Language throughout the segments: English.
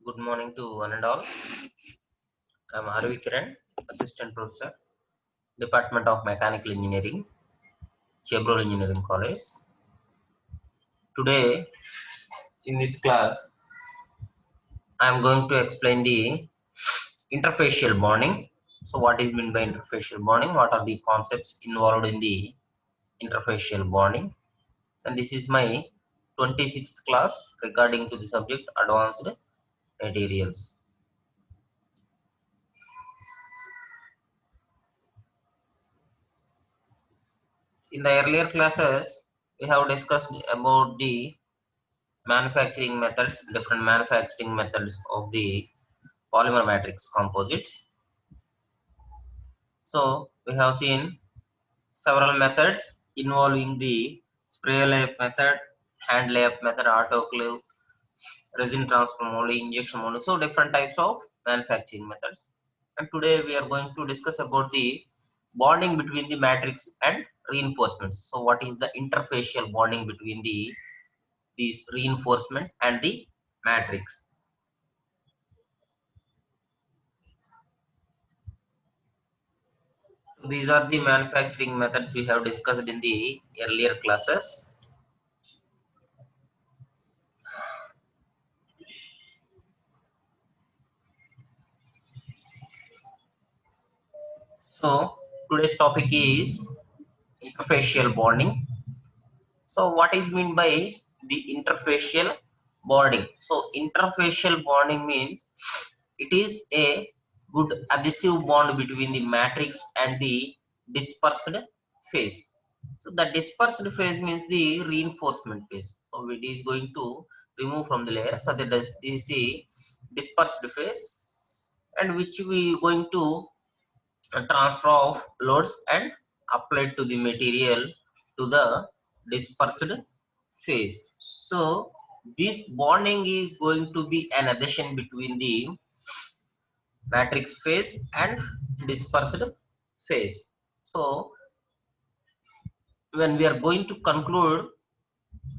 Good morning to one and all. I am Arvi Kiran, Assistant Professor, Department of Mechanical Engineering, Chevron Engineering College. Today, in this class, I am going to explain the interfacial bonding. So, what is meant by interfacial bonding? What are the concepts involved in the interfacial bonding? And this is my 26th class regarding to the subject Advanced Materials. In the earlier classes, we have discussed about the manufacturing methods, different manufacturing methods of the polymer matrix composites. So we have seen several methods involving the spray layup method, hand layup method, autoclave, resin transfer molding, injection molding. So different types of manufacturing methods. And today we are going to discuss about the bonding between the matrix and reinforcements. So what is the interfacial bonding between these reinforcement and the matrix? These are the manufacturing methods we have discussed in the earlier classes. So today's topic is interfacial bonding. So what is meant by the interfacial bonding? So interfacial bonding means it is a good adhesive bond between the matrix and the dispersed phase. So the dispersed phase means the reinforcement phase. So it is going to remove from the layer. So that is the dispersed phase, and which we going to transfer of loads and applied to the material to the dispersed phase. So this bonding is going to be an adhesion between the matrix phase and dispersed phase. So when we are going to conclude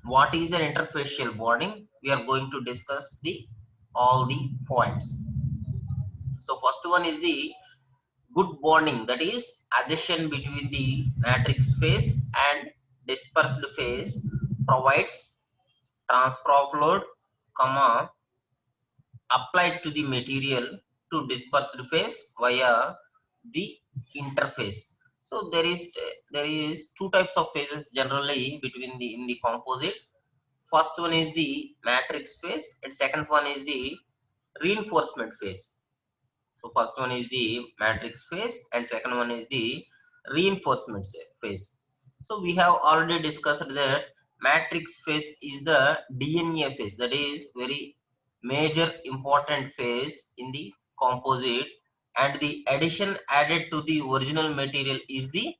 what is an interfacial bonding, we are going to discuss the all the points. So first one is the good bonding, that is adhesion between the matrix phase and dispersed phase provides transfer of load, comma, applied to the material to dispersed phase via the interface. So there is two types of phases generally between the in the composites. First one is the matrix phase and second one is the reinforcement phase. So first one is the matrix phase and second one is the reinforcement phase. So we have already discussed that matrix phase is the DNA phase, that is very major important phase in the composite, and the addition added to the original material is the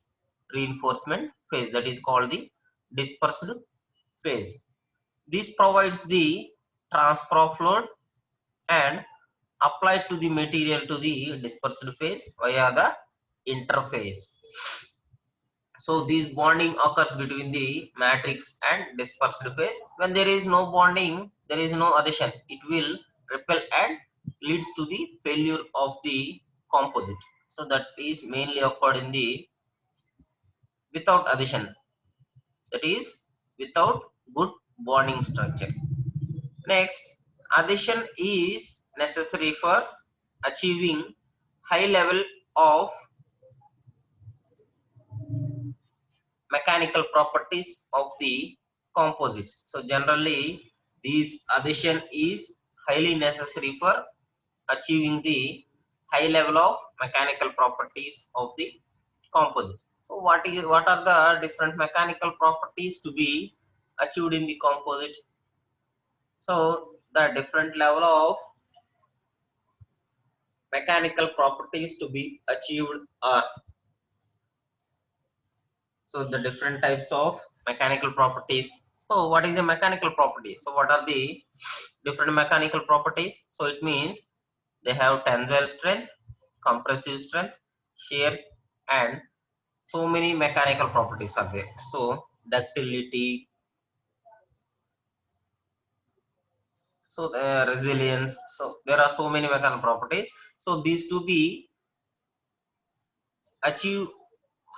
reinforcement phase, that is called the dispersed phase. This provides the transfer of load and applied to the material to the dispersed phase via the interface. So this bonding occurs between the matrix and dispersed phase. When there is no bonding, there is no adhesion. It will repel and leads to the failure of the composite. So that is mainly occurred in the without adhesion. That is without good bonding structure. Next, adhesion is necessary for achieving high level of mechanical properties of the composites. So generally this adhesion is highly necessary for achieving the high level of mechanical properties of the composite. So what are the different mechanical properties to be achieved in the composite? So the different level of mechanical properties to be achieved are, so the different types of mechanical properties. So what is a mechanical property? So what are the different mechanical properties? So it means they have tensile strength, compressive strength, shear, and so many mechanical properties are there. So ductility, So resilience. So there are so many mechanical properties. So these to be achieve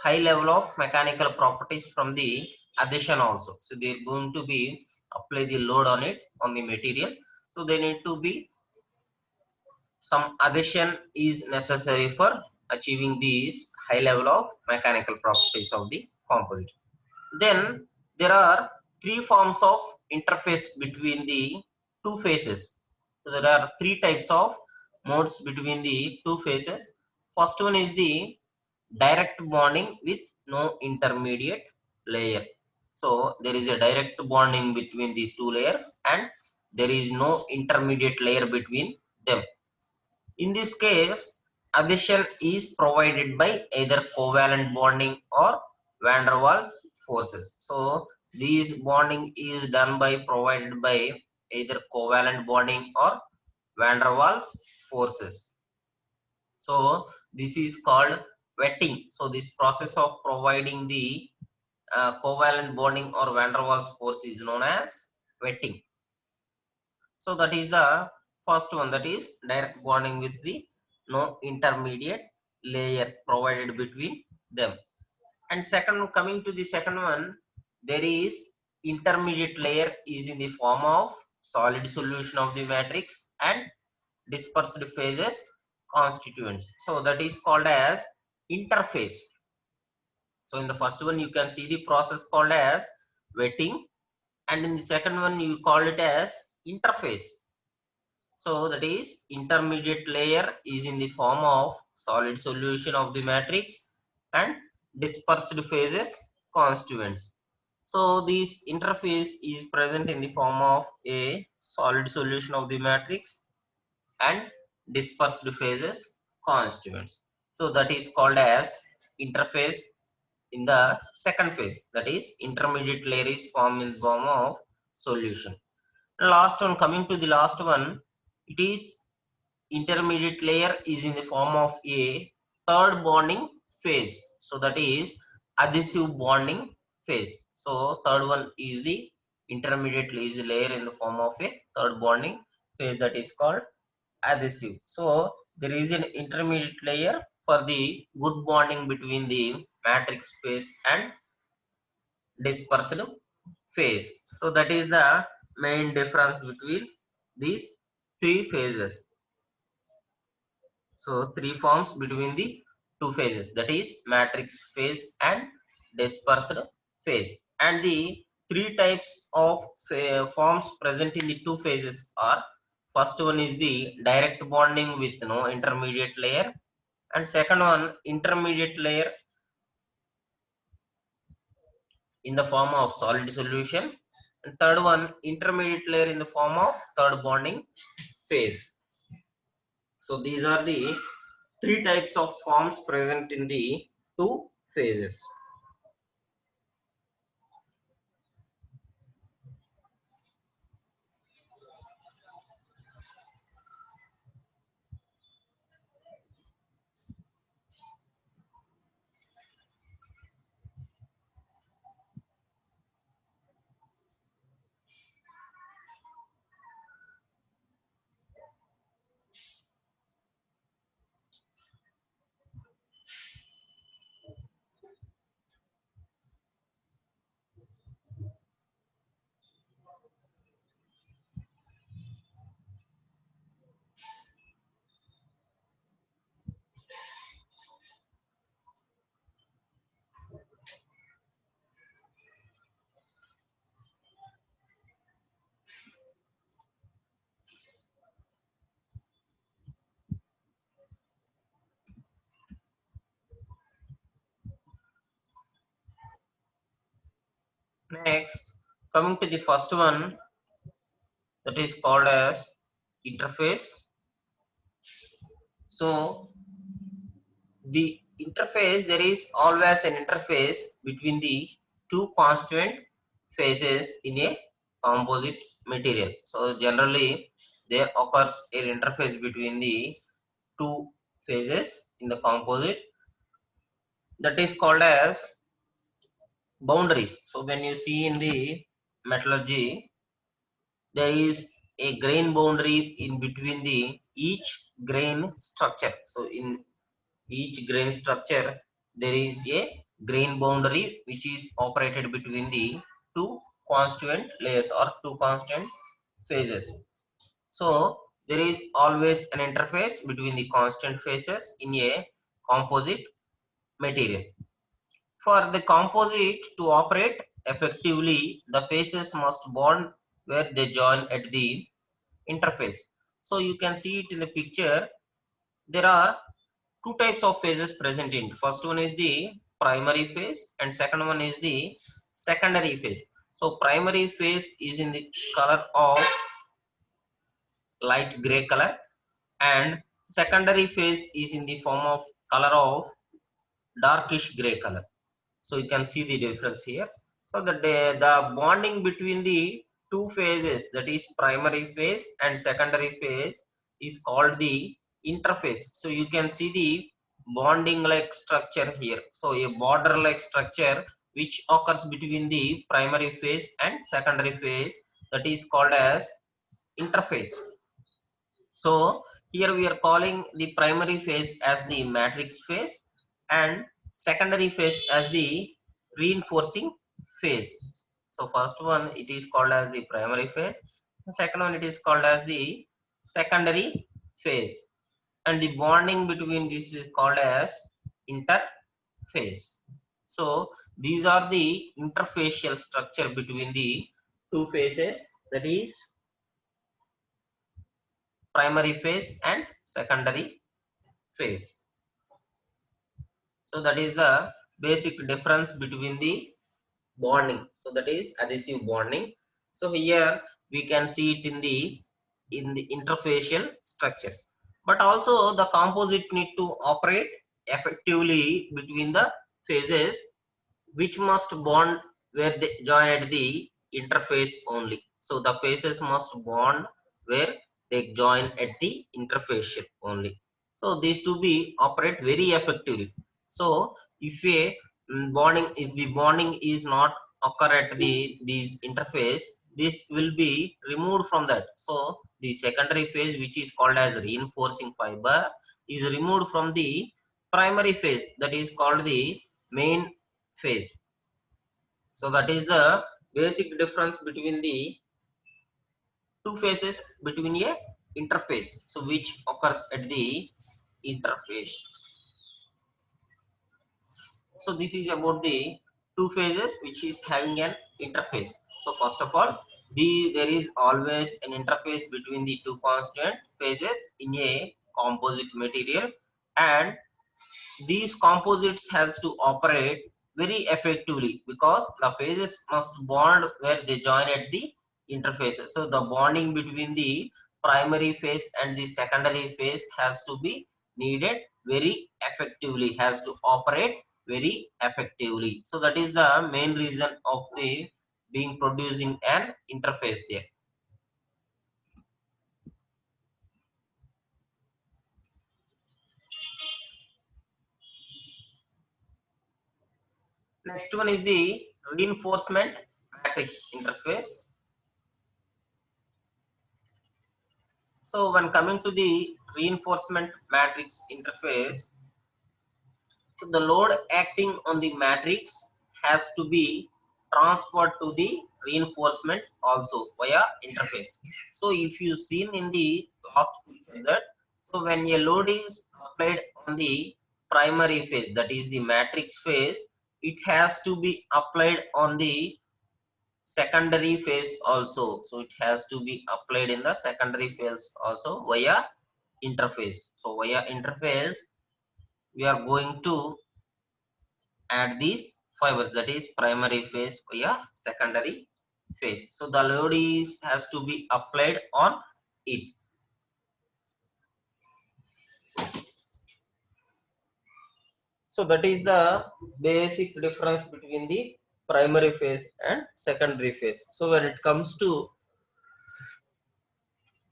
high level of mechanical properties from the adhesion also. So they're going to be apply the load on it on the material. So they need to be some adhesion is necessary for achieving these high level of mechanical properties of the composite. Then there are three forms of interface between the two phases. So there are three types of modes between the two phases. First one is the direct bonding with no intermediate layer. So there is a direct bonding between these two layers and there is no intermediate layer between them. In this case, adhesion is provided by either covalent bonding or van der Waals forces. So this bonding is done by provided by either covalent bonding or van der Waals forces. So this is called wetting. So this process of providing the covalent bonding or van der Waals force is known as wetting. So that is the first one, that is direct bonding with the no intermediate layer provided between them. And second, coming to the second one, there is intermediate layer is in the form of solid solution of the matrix and dispersed phases constituents. So that is called as interface. So in the first one you can see the process called as wetting, and in the second one you call it as interface. So that is intermediate layer is in the form of solid solution of the matrix and dispersed phases constituents. So this interface is present in the form of a solid solution of the matrix and dispersed phases constituents. So that is called as interface in the second phase, that is intermediate layer is formed in the form of solution. Last one, coming to the last one, it is intermediate layer is in the form of a third bonding phase. So that is adhesive bonding phase. So third one is the intermediate layer in the form of a third bonding phase, that is called adhesive. So there is an intermediate layer for the good bonding between the matrix phase and dispersed phase. So that is the main difference between these three phases. So three forms between the two phases, that is matrix phase and dispersed phase. And the three types of forms present in the two phases are: first one is the direct bonding with no intermediate layer, and second one intermediate layer in the form of solid solution, and third one intermediate layer in the form of third bonding phase. So these are the three types of forms present in the two phases. Next, coming to the first one, that is called as interface. So the interface, there is always an interface between the two constituent phases in a composite material. So generally there occurs an interface between the two phases in the composite, that is called as boundaries. So when you see in the metallurgy, there is a grain boundary in between the each grain structure. So in each grain structure there is a grain boundary which is operated between the two constituent layers or two constituent phases. So there is always an interface between the constant phases in a composite material. For the composite to operate effectively, the phases must bond where they join at the interface. So you can see it in the picture. There are two types of phases present in. First one is the primary phase and second one is the secondary phase. So primary phase is in the color of light gray color and secondary phase is in the form of color of darkish gray color. So you can see the difference here. So the bonding between the two phases, that is primary phase and secondary phase, is called the interface. So you can see the bonding like structure here. So a border like structure which occurs between the primary phase and secondary phase, that is called as interface. So here we are calling the primary phase as the matrix phase and secondary phase as the reinforcing phase. So first one it is called as the primary phase, the second one it is called as the secondary phase, and the bonding between this is called as interphase. So these are the interfacial structure between the two phases, that is primary phase and secondary phase. So that is the basic difference between the bonding. So that is adhesive bonding. So here we can see it in the interfacial structure. But also the composite need to operate effectively between the phases, which must bond where they join at the interface only. So the phases must bond where they join at the interface only. So these to be operate very effectively. So if if the bonding is not occur at these interface, this will be removed from that. So the secondary phase, which is called as reinforcing fiber, is removed from the primary phase, that is called the main phase. So that is the basic difference between the two phases between a interface, so which occurs at the interface. So this is about the two phases which is having an interface. So first of all, there is always an interface between the two constant phases in a composite material, and these composites has to operate very effectively because the phases must bond where they join at the interfaces. So the bonding between the primary phase and the secondary phase has to be needed very effectively, has to operate very effectively. So that is the main reason of the being producing an interface there. Next one is the reinforcement matrix interface. So when coming to the reinforcement matrix interface, so the load acting on the matrix has to be transferred to the reinforcement also via interface. So if you seen in the last picture that, so when a load is applied on the primary phase, that is the matrix phase, it has to be applied on the secondary phase also. So it has to be applied in the secondary phase also via interface. So via interface we are going to add these fibers, that is primary phase via secondary phase. So the load has to be applied on it. So that is the basic difference between the primary phase and secondary phase. So when it comes to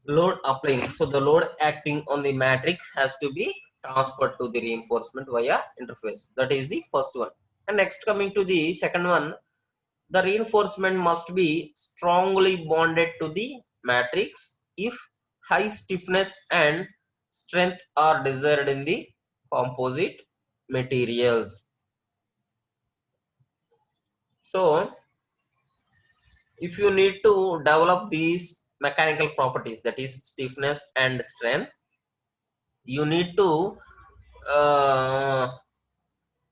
load applying, so the load acting on the matrix has to be transferred to the reinforcement via interface. That is the first one. And next, coming to the second one, the reinforcement must be strongly bonded to the matrix if high stiffness and strength are desired in the composite materials. So if you need to develop these mechanical properties, that is stiffness and strength, you need to uh,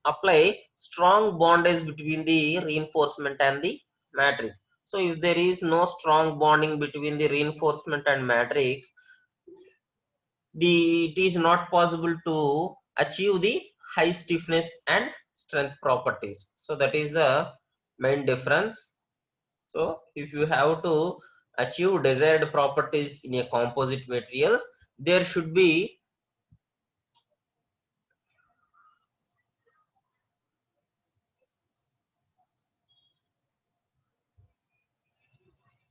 apply strong bondage between the reinforcement and the matrix. So if there is no strong bonding between the reinforcement and matrix, it is not possible to achieve the high stiffness and strength properties. So that is the main difference. So if you have to achieve desired properties in a composite materials, there should be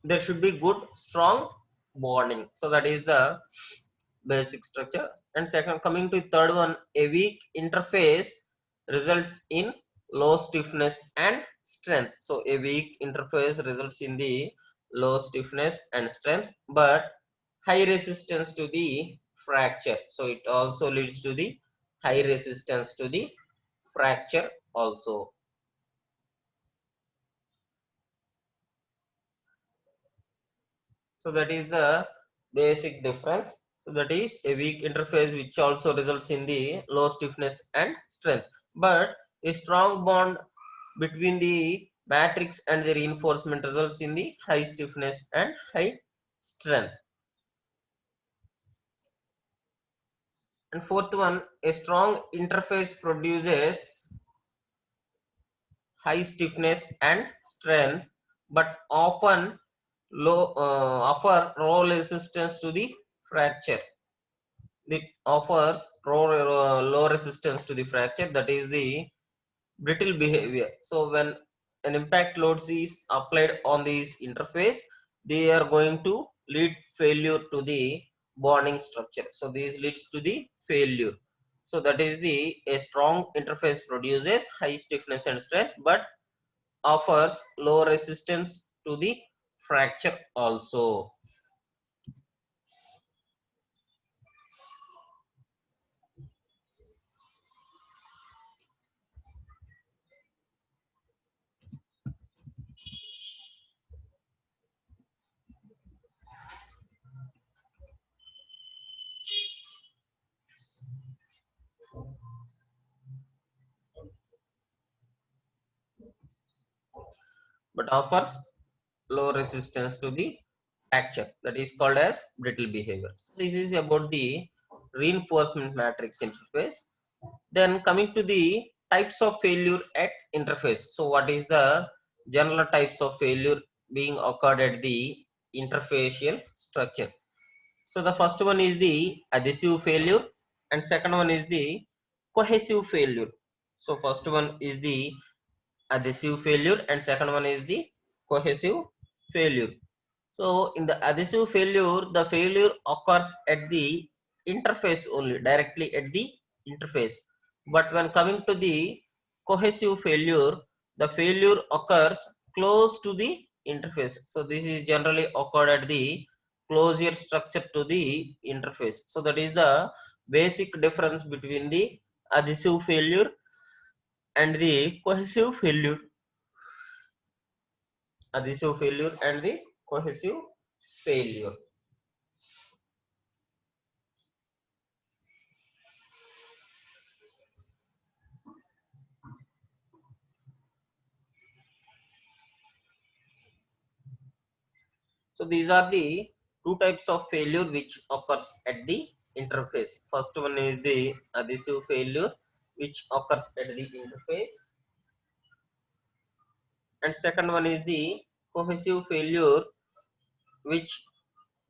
good strong bonding. So that is the basic structure. And second, coming to third one, a weak interface results in low stiffness and strength. So a weak interface results in the low stiffness and strength, but high resistance to the fracture. So it also leads to the high resistance to the fracture also. So that is the basic difference. So that is a weak interface which also results in the low stiffness and strength, but a strong bond between the matrix and the reinforcement results in the high stiffness and high strength. And fourth one, a strong interface produces high stiffness and strength, but often low resistance to the fracture. It offers low resistance to the fracture, that is the brittle behavior. So when an impact load is applied on this interface, they are going to lead failure to the bonding structure. So this leads to the failure. So that is the a strong interface produces high stiffness and strength, but offers low resistance to the fracture also. But offers low resistance to the fracture, that is called as brittle behavior. This is about the reinforcement matrix interface. Then coming to the types of failure at interface. So what is the general types of failure being occurred at the interfacial structure? So the first one is the adhesive failure, and second one is the cohesive failure. So first one is the adhesive failure and second one is the cohesive failure. So in the adhesive failure, the failure occurs at the interface only, directly at the interface. But when coming to the cohesive failure, the failure occurs close to the interface. So this is generally occurred at the closure structure to the interface. So that is the basic difference between the adhesive failure and the cohesive failure. Adhesive failure and the cohesive failure. So these are the two types of failure which occurs at the interface. First one is the adhesive failure which occurs at the interface, and second one is the cohesive failure which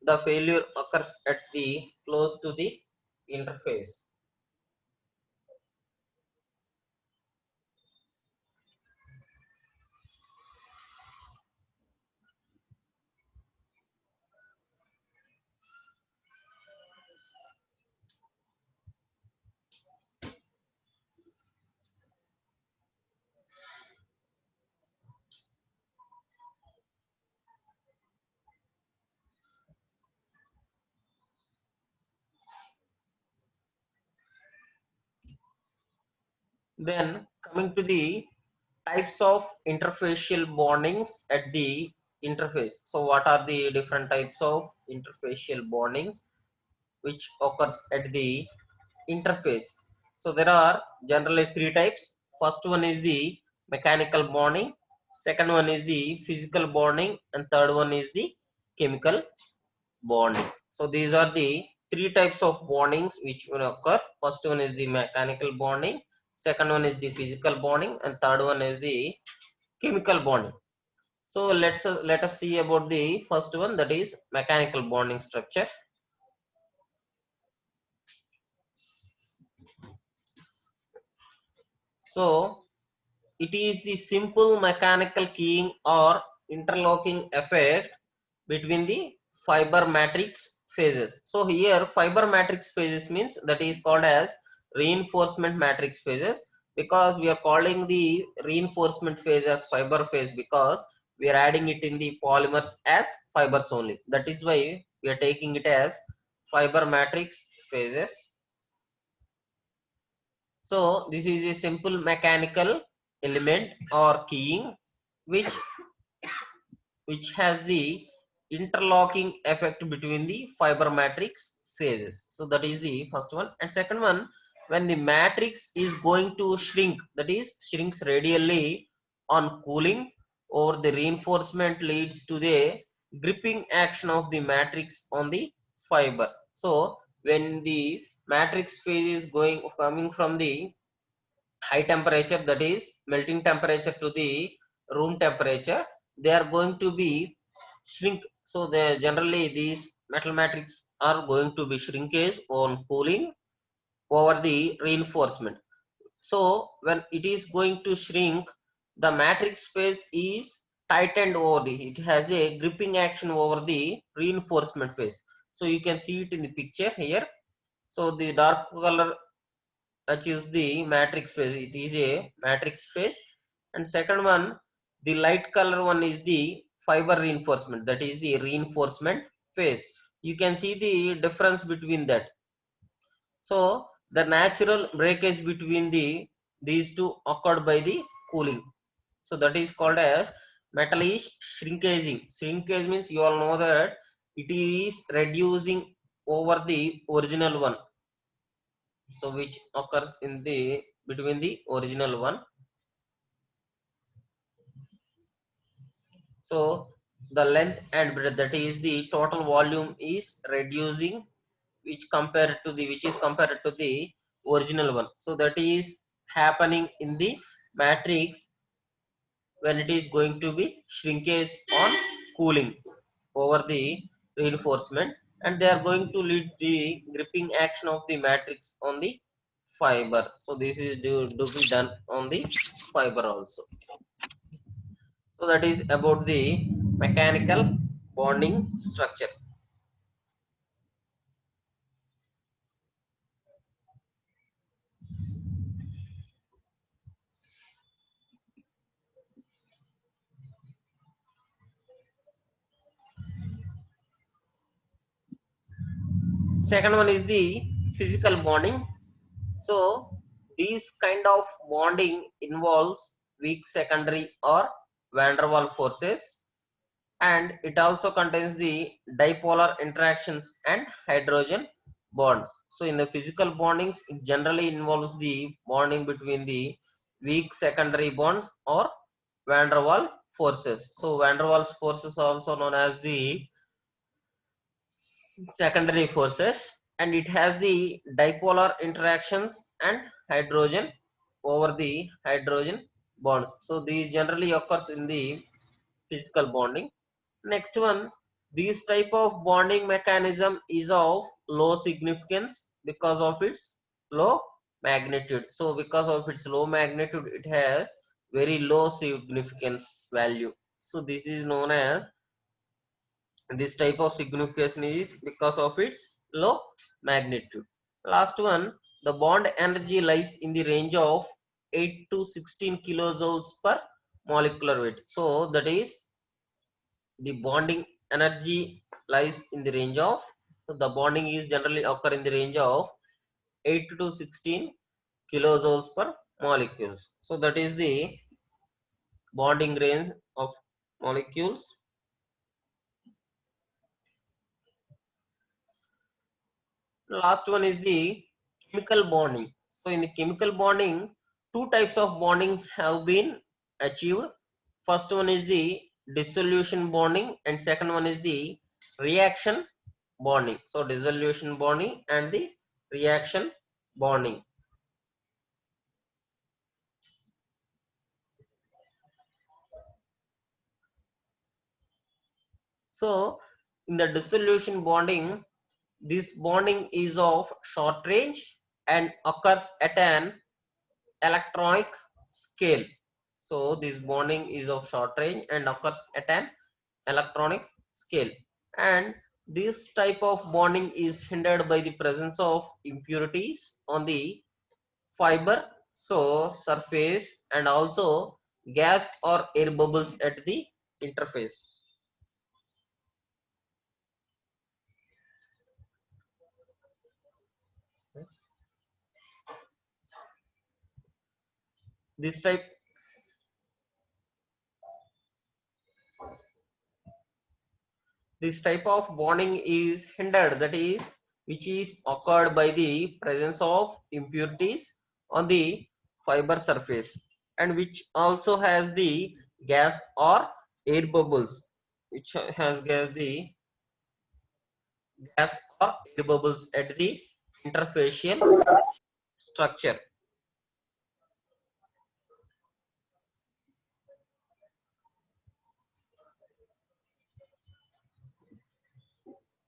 the failure occurs at the close to the interface. Then coming to the types of interfacial bondings at the interface. So what are the different types of interfacial bondings which occurs at the interface? So there are generally three types. First one is the mechanical bonding, second one is the physical bonding, and third one is the chemical bonding. So these are the three types of bondings which will occur. First one is the mechanical bonding, second one is the physical bonding, and third one is the chemical bonding. So let us see about the first one, that is mechanical bonding structure. So it is the simple mechanical keying or interlocking effect between the fiber matrix phases. So here fiber matrix phases means that is called as reinforcement matrix phases, because we are calling the reinforcement phase as fiber phase because we are adding it in the polymers as fibers only. That is why we are taking it as fiber matrix phases. So this is a simple mechanical element or keying which has the interlocking effect between the fiber matrix phases. So that is the first one. And second one, when the matrix is going to shrink, that is shrinks radially on cooling, or the reinforcement leads to the gripping action of the matrix on the fiber. So when the matrix phase is coming from the high temperature, that is melting temperature, to the room temperature, they are going to be shrink. So they generally these metal matrix are going to be shrinkage on cooling over the reinforcement. So when it is going to shrink, the matrix phase is tightened over the, it has a gripping action over the reinforcement phase. So you can see it in the picture here. So the dark color achieves the matrix phase, it is a matrix phase. And second one, the light color one, is the fiber reinforcement, that is the reinforcement phase. You can see the difference between that. So the natural breakage between these two occurred by the cooling. So that is called as metal is shrinkaging. Shrinkage means you all know that it is reducing over the original one, so which occurs in the between the original one. So the length and breadth, that is the total volume, is reducing, which is compared to the original one. So that is happening in the matrix when it is going to be shrinkage on cooling over the reinforcement, and they are going to lead the gripping action of the matrix on the fiber. So this is do be done on the fiber also. So that is about the mechanical bonding structure. Second one is the physical bonding. So these kind of bonding involves weak secondary or van der Waals forces, and it also contains the dipolar interactions and hydrogen bonds. So in the physical bondings, it generally involves the bonding between the weak secondary bonds or van der Waals forces. So van der Waals forces are also known as the secondary forces, and it has the dipolar interactions and hydrogen over the hydrogen bonds. So these generally occurs in the physical bonding. Next one, this type of bonding mechanism is of low significance because of its low magnitude. So because of its low magnitude, it has very low significance value. So this is known as, this type of signification is because of its low magnitude. Last one, the bond energy lies in the range of 8 to 16 kilojoules per molecular weight. So that is the bonding energy lies in the range of, so the bonding is generally occur in the range of 8 to 16 kilojoules per molecules. So that is the bonding range of molecules. Last one is the chemical bonding. So in the chemical bonding, two types of bondings have been achieved. First one is the dissolution bonding and second one is the reaction bonding. So dissolution bonding and the reaction bonding. So in the dissolution bonding, this bonding is of short range and occurs at an electronic scale. So this bonding is of short range and occurs at an electronic scale. And this type of bonding is hindered by the presence of impurities on the fiber so surface and also gas or air bubbles at the interface. This type this type of bonding is hindered, that is which is occurred by the presence of impurities on the fiber surface and which also has the gas or air bubbles, which has the gas or air bubbles at the interfacial structure.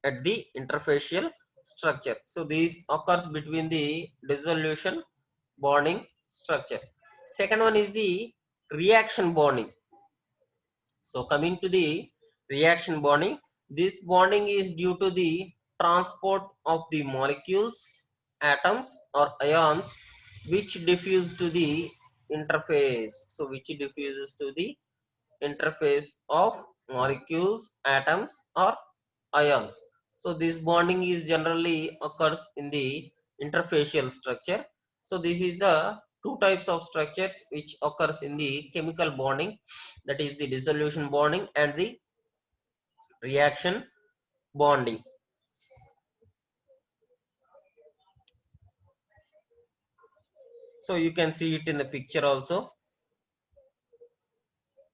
At the interfacial structure. So these occurs between the dissolution bonding structure. Second one is the reaction bonding. So coming to the reaction bonding, this bonding is due to the transport of the molecules, atoms or ions which diffuse to the interface. So which diffuses to the interface of molecules, atoms or ions. So this bonding is generally occurs in the interfacial structure. So this is the two types of structures which occurs in the chemical bonding, that is the dissolution bonding and the reaction bonding. So you can see it in the picture also.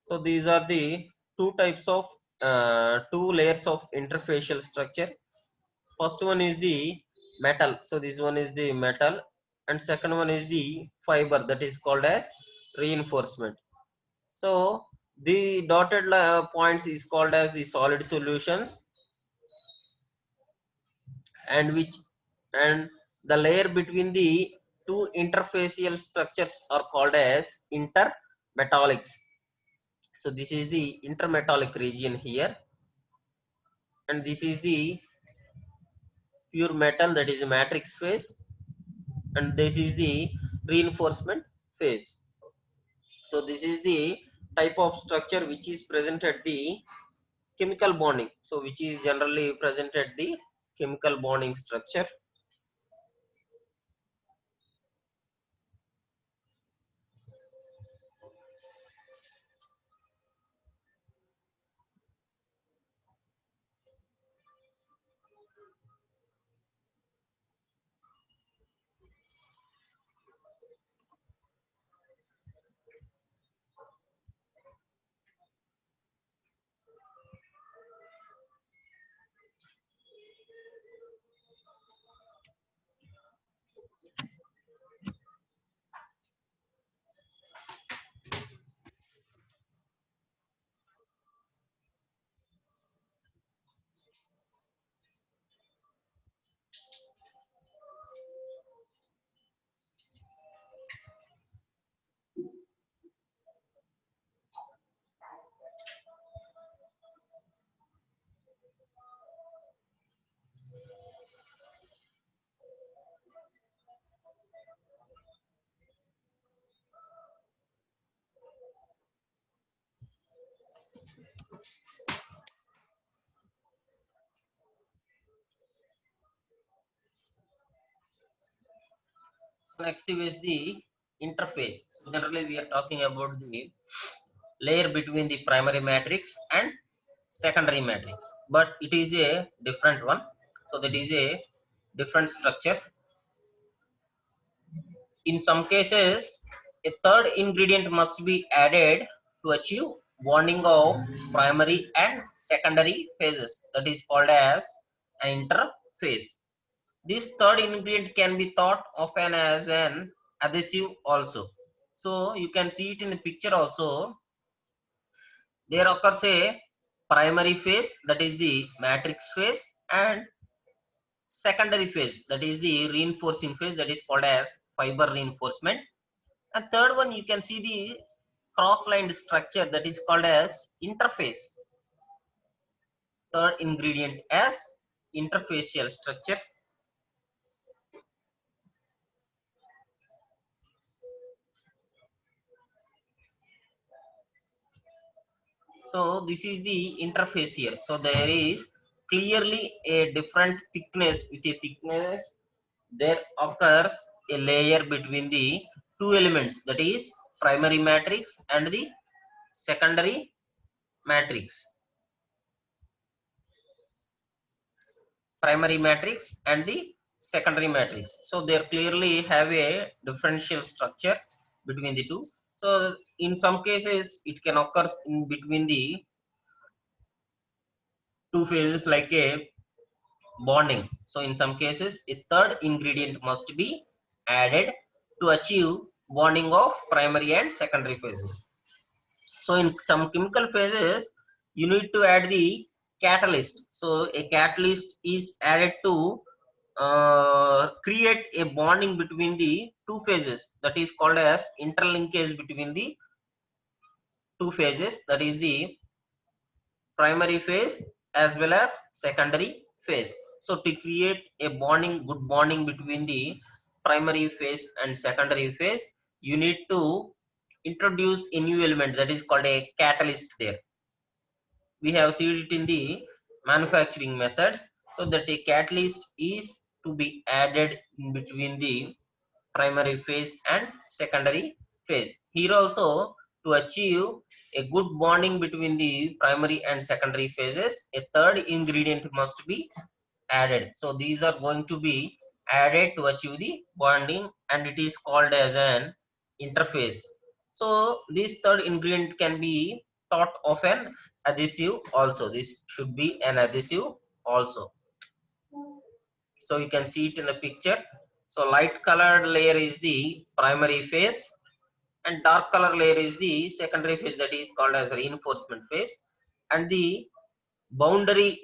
So these are the two types of two layers of interfacial structure. First one is the metal. So this one is the metal and second one is the fiber, that is called as reinforcement. So the dotted points is called as the solid solutions and which and the layer between the two interfacial structures are called as intermetallics. So this is the intermetallic region here and this is the pure metal, that is matrix phase, and this is the reinforcement phase. So this is the type of structure which is present at the chemical bonding. So which is generally present at the chemical bonding structure. Next is the interface. So generally we are talking about the layer between the primary matrix and secondary matrix, but it is a different one. So that is a different structure. In some cases, a third ingredient must be added to achieve bonding of primary and secondary phases. That is called as an interphase. This third ingredient can be thought of as an adhesive also. So you can see it in the picture also. There occurs a primary phase, that is the matrix phase, and secondary phase, that is the reinforcing phase, that is called as fiber reinforcement. And third one, you can see the cross-lined structure, that is called as interface. Third ingredient as interfacial structure. So this is the interface here. So there is clearly a different thickness. With a thickness, there occurs a layer between the two elements, that is primary matrix and the secondary matrix. Primary matrix and the secondary matrix. So they clearly have a differential structure between the two. So in some cases it can occur in between the two phases like a bonding. So in some cases a third ingredient must be added to achieve bonding of primary and secondary phases. So in some chemical phases you need to add the catalyst. So a catalyst is added to create a bonding between the two phases, that is called as interlinkage between the two phases, that is the primary phase as well as secondary phase. So to create a bonding, good bonding between the primary phase and secondary phase, you need to introduce a new element, that is called a catalyst there. We have seen it in the manufacturing methods. So that a catalyst is to be added in between the primary phase and secondary phase. Here also, to achieve a good bonding between the primary and secondary phases, a third ingredient must be added. So these are going to be added to achieve the bonding, and it is called as an interface. So this third ingredient can be thought of an adhesive also. This should be an adhesive also. So you can see it in the picture. So light colored layer is the primary phase and dark color layer is the secondary phase, that is called as reinforcement phase. And the boundary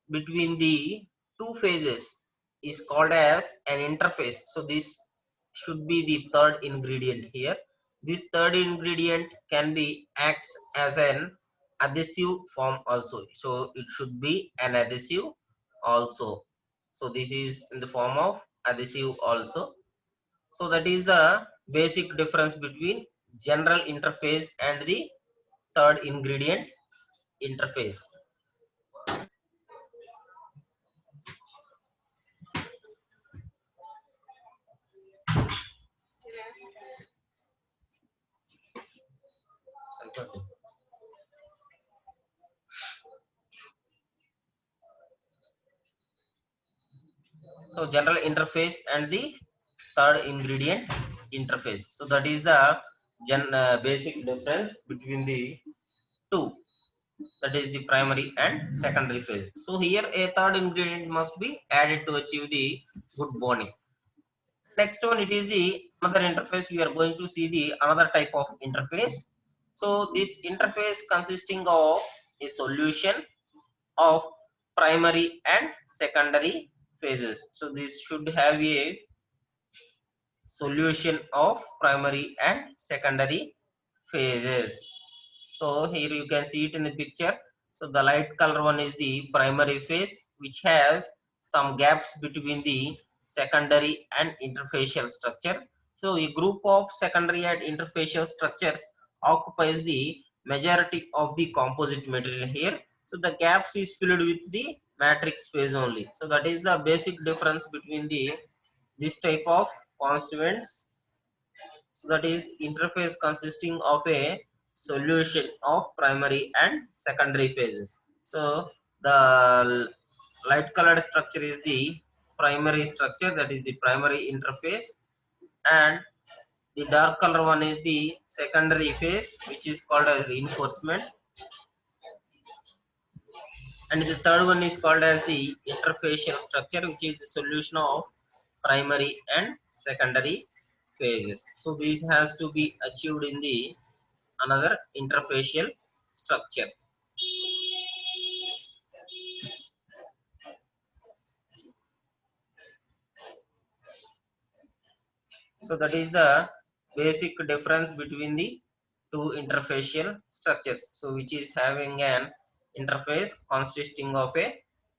between the two phases is called as an interface. So this should be the third ingredient here. This third ingredient can be acts as an adhesive form also. So it should be an adhesive also. So this is in the form of adhesive also. So that is the basic difference between general interface and the third ingredient interface. So general interface and the third ingredient interface. So that is the basic difference between the two, that is the primary and secondary phase. So here a third ingredient must be added to achieve the good bonding. Next one, it is the another interface. We are going to see the another type of interface. So this interface consisting of a solution of primary and secondary phases. So this should have a solution of primary and secondary phases. So here you can see it in the picture. So the light color one is the primary phase, which has some gaps between the secondary and interfacial structures. So a group of secondary and interfacial structures occupies the majority of the composite material here. So the gaps is filled with the matrix phase only. So that is the basic difference between the this type of constituents. So that is interface consisting of a solution of primary and secondary phases. So the light colored structure is the primary structure, that is the primary interface, and the dark color one is the secondary phase, which is called as reinforcement, and the third one is called as the interfacial structure, which is the solution of primary and secondary phases. So this has to be achieved in the another interfacial structure. So that is the basic difference between the two interfacial structures. So which is having an interface consisting of a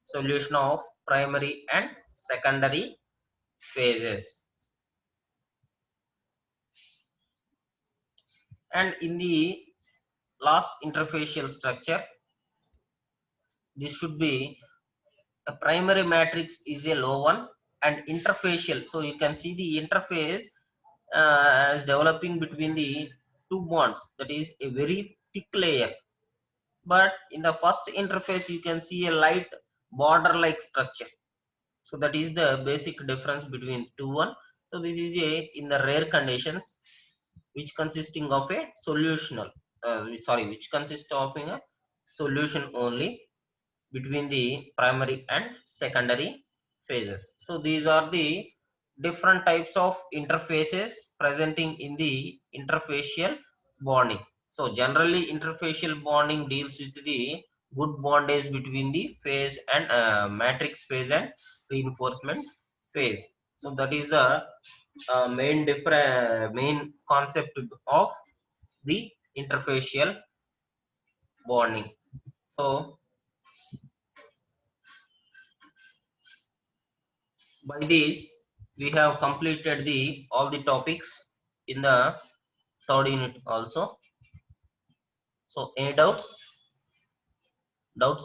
solution of primary and secondary phases. And in the last interfacial structure, this should be a primary matrix is a low one and interfacial. So you can see the interface as developing between the two bonds, that is a very thick layer, but in the first interface you can see a light border like structure. So that is the basic difference between two one. So this is a in the rare conditions, which consisting of a solutional which consists of a solution only between the primary and secondary phases. So these are the different types of interfaces presenting in the interfacial bonding. So generally interfacial bonding deals with the good bondage between the phase and matrix phase and reinforcement phase. So that is the main concept of the interfacial bonding. So by this we have completed the all the topics in the third unit also. So any doubts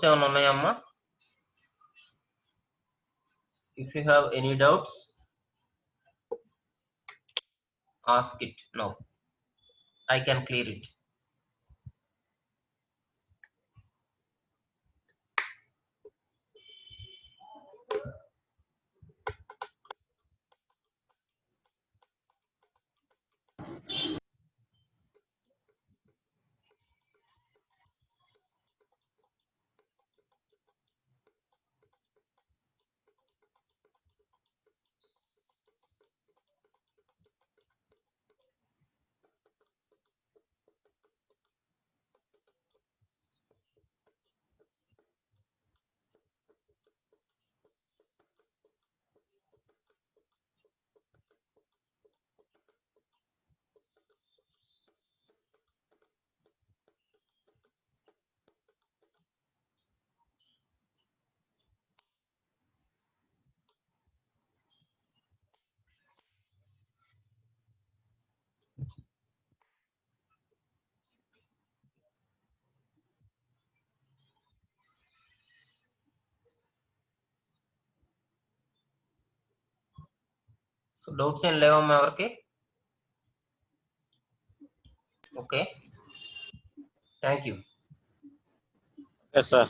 ఏమైనా ఉన్నాయమ్మా? If you have any doubts, ask it now. I can clear it. So doubts ఏం లేవమ్మా ఎవరికి? Okay, thank you. Yes, sir.